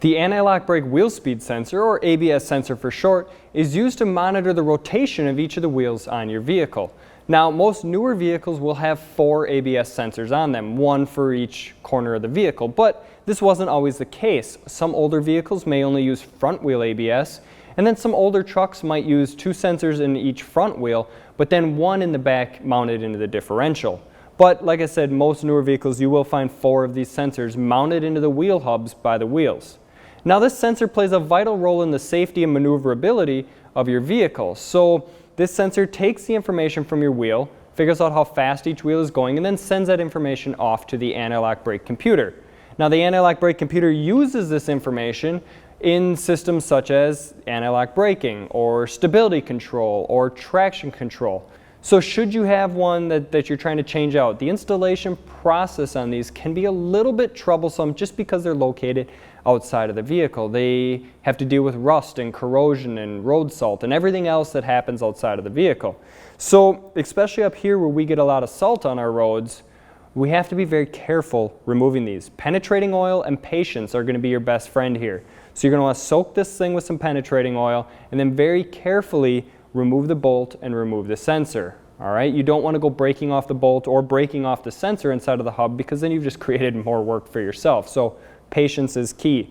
The anti-lock brake wheel speed sensor, or ABS sensor for short, is used to monitor the rotation of each of the wheels on your vehicle. Now, most newer vehicles will have 4 ABS sensors on them, one for each corner of the vehicle, but this wasn't always the case. Some older vehicles may only use front wheel ABS, and then some older trucks might use 2 sensors in each front wheel, but then one in the back mounted into the differential. But like I said, most newer vehicles you will find 4 of these sensors mounted into the wheel hubs by the wheels. Now, this sensor plays a vital role in the safety and maneuverability of your vehicle. So this sensor takes the information from your wheel, figures out how fast each wheel is going, and then sends that information off to the anti-lock brake computer. Now, the anti-lock brake computer uses this information in systems such as anti-lock braking or stability control or traction control. So should you have one that you're trying to change out, the installation process on these can be a little bit troublesome just because they're located outside of the vehicle. They have to deal with rust and corrosion and road salt and everything else that happens outside of the vehicle. So especially up here where we get a lot of salt on our roads, we have to be very careful removing these. Penetrating oil and patience are going to be your best friend here. So you're going to want to soak this thing with some penetrating oil and then very carefully remove the bolt and remove the sensor. All right, you don't want to go breaking off the bolt or breaking off the sensor inside of the hub because then you've just created more work for yourself. So patience is key.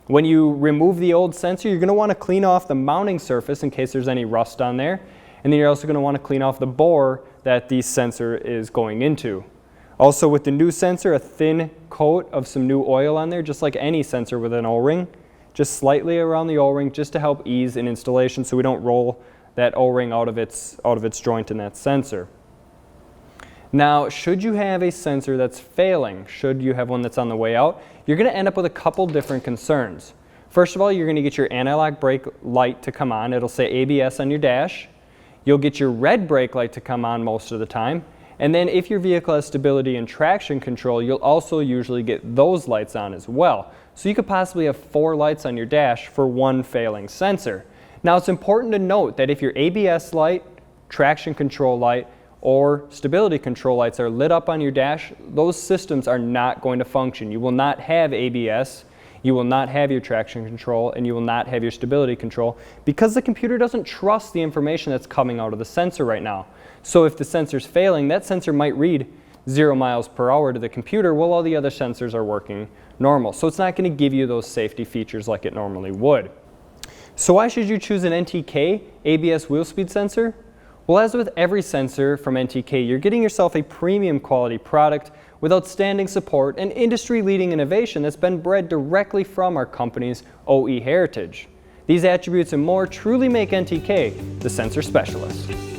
When you remove the old sensor, you're going to want to clean off the mounting surface in case there's any rust on there. And then you're also going to want to clean off the bore that the sensor is going into. Also, with the new sensor, a thin coat of some new oil on there, just like any sensor with an O-ring, just slightly around the O-ring just to help ease in installation so we don't roll that O-ring out of its joint in that sensor. Now, should you have a sensor that's failing, should you have one that's on the way out, you're going to end up with a couple different concerns. First of all, you're going to get your anti-lock brake light to come on. It'll say ABS on your dash. You'll get your red brake light to come on most of the time. And then if your vehicle has stability and traction control, you'll also usually get those lights on as well. So you could possibly have 4 lights on your dash for one failing sensor. Now, it's important to note that if your ABS light, traction control light, or stability control lights are lit up on your dash, those systems are not going to function. You will not have ABS, you will not have your traction control, and you will not have your stability control because the computer doesn't trust the information that's coming out of the sensor right now. So if the sensor's failing, that sensor might read 0 miles per hour to the computer while all the other sensors are working normal. So it's not going to give you those safety features like it normally would. So why should you choose an NTK ABS wheel speed sensor? Well, as with every sensor from NTK, you're getting yourself a premium quality product with outstanding support and industry-leading innovation that's been bred directly from our company's OE heritage. These attributes and more truly make NTK the sensor specialist.